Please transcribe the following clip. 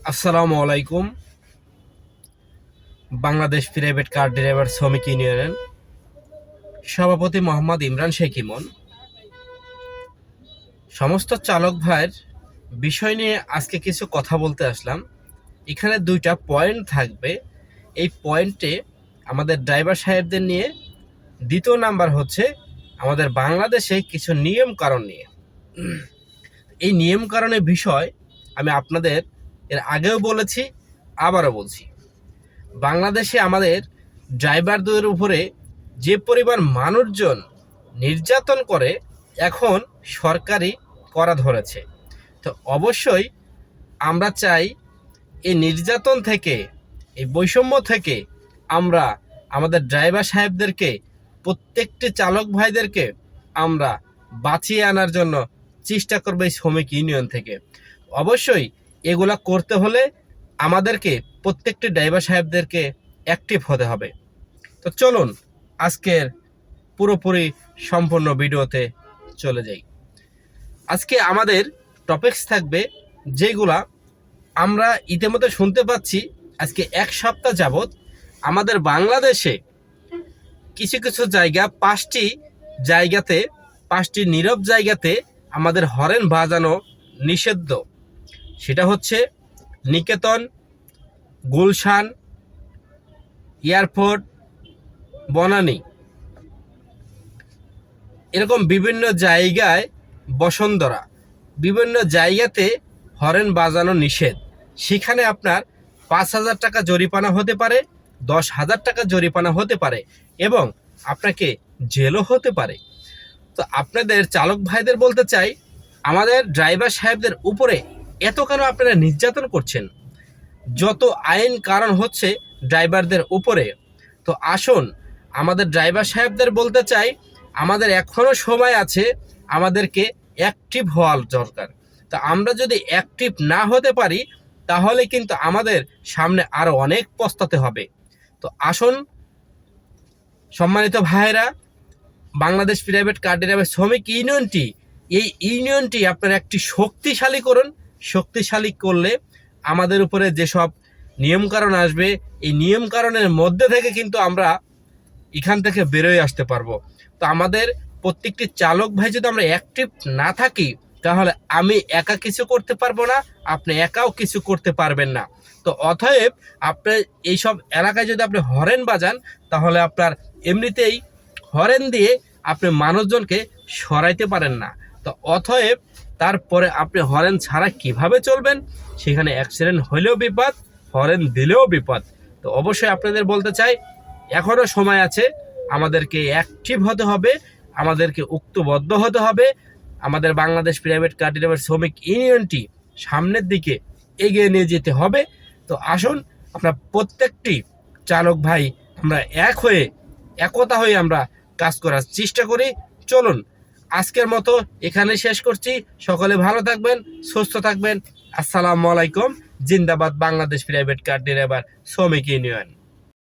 আসসালামু আলাইকুম। Bangladesh private car driver শ্রমিক ইউনিয়নের সভাপতি মোহাম্মদ ইমরান শেখ ইমন সমস্ত চালক ভাইয়ের বিষয় নিয়ে আজকে কিছু কথা বলতে আসলাম। এখানে দুইটা পয়েন্ট থাকবে। এই পয়েন্টে আমাদের ড্রাইভার সাহেবদের নিয়ে, দ্বিতীয় নাম্বার হচ্ছে আমাদের বাংলাদেশে কিছু নিয়ম কারণ নিয়ে। এই নিয়ম কারণের বিষয় আমি আপনাদের এর আগেও বলেছি, আবারও বলছি। বাংলাদেশে আমাদের ড্রাইভারদের উপরে যে পরিমাণ মানুষজন নির্যাতন করে এখন সরকারি করা ধরেছে। তো অবশ্যই আমরা চাই এই নির্যাতন থেকে, এই বৈষম্য থেকে আমরা আমাদের ড্রাইভার সাহেবদেরকে, প্রত্যেকটি চালক ভাইদেরকে আমরা বাঁচিয়ে আনার জন্য চেষ্টা করবো এই শ্রমিক ইউনিয়ন থেকে। অবশ্যই এগুলা করতে হলে আমাদেরকে প্রত্যেকটি ড্রাইভার সাহেবদেরকে অ্যাক্টিভ হতে হবে। তো চলুন আজকের পুরোপুরি সম্পূর্ণ ভিডিওতে চলে যাই। আজকে আমাদের টপিকস থাকবে যেগুলা আমরা ইতিমধ্যে শুনতে পাচ্ছি। আজকে এক সপ্তাহ যাবৎ আমাদের বাংলাদেশে কিছু কিছু জায়গা, 5টি জায়গাতে, 5টি নীরব জায়গাতে আমাদের হরেন বাজানো নিষিদ্ধ। সেটা হচ্ছে নিকেতন, গুলশান, এয়ারপোর্ট, বনানী, এরকম বিভিন্ন জায়গায়, বসুন্ধরা, বিভিন্ন জায়গাতে হরেন বাজানো নিষেধ। সেখানে আপনার 5,000 টাকা জরিমানা হতে পারে, 10,000 টাকা জরিমানা হতে পারে এবং আপনাকে জেলও হতে পারে। তো আপনাদের চালক ভাইদের বলতে চাই, আমাদের ড্রাইভার সাহেবদের উপরে এত কেন আপনারা নির্যাতন করছেন? যত আইন কারণ হচ্ছে ড্রাইভারদের উপরে। তো আসুন, আমাদের ড্রাইভার সাহেবদের বলতে চাই, আমাদের এখনও সময় আছে, আমাদেরকে অ্যাক্টিভ হওয়ার দরকার। তো আমরা যদি অ্যাক্টিভ না হতে পারি তাহলে কিন্তু আমাদের সামনে আরও অনেক পস্তাতে হবে। তো আসুন সম্মানিত ভাইয়েরা, বাংলাদেশ প্রাইভেট কার ড্রাইভার শ্রমিক ইউনিয়নটি, এই ইউনিয়নটি আপনারা একটি শক্তিশালী করুন। শক্তিশালী করলে আমাদের উপরে যেসব নিয়মকানুন আসবে, এই নিয়মকানুনের মধ্যে থেকে কিন্তু আমরা এখান থেকে বেরোয় আসতে পারবো। তো আমাদের প্রত্যেকটি চালক ভাই যদি আমরা অ্যাক্টিভ না থাকি তাহলে আমি একা কিছু করতে পারবো না, আপনি একাও কিছু করতে পারবেন না। তো অতএব আপনি এইসব এলাকায় যদি আপনি হরেন বাজান তাহলে আপনার এমনিতেই হরেন দিয়ে আপনি মানুষজনকে সরাইতে পারেন না। তো অতএব তারপরে আপনি হরেন ছাড়া কিভাবে চলবেন? সেখানে অ্যাক্সিডেন্ট হলেও বিপদ, হরেন দিলেও বিপদ। তো অবশ্যই আপনাদের বলতে চাই, এখনও সময় আছে, আমাদেরকে অ্যাক্টিভ হতে হবে, আমাদেরকে ঐক্যবদ্ধ হতে হবে। আমাদের বাংলাদেশ প্রাইভেট কার ড্রাইভার শ্রমিক ইউনিয়নটি সামনের দিকে এগিয়ে নিয়ে যেতে হবে। তো আসুন আমরা প্রত্যেকটি চালক ভাই আমরা এক হয়ে, একতা হয়ে আমরা কাজ করার চেষ্টা করি। চলুন আজকের মতো এখানে শেষ করছি। সকলে ভালো থাকবেন, সুস্থ থাকবেন। আসসালামু আলাইকুম। জিন্দাবাদ বাংলাদেশ প্রাইভেট কার ড্রাইভার শ্রমিক ইউনিয়ন।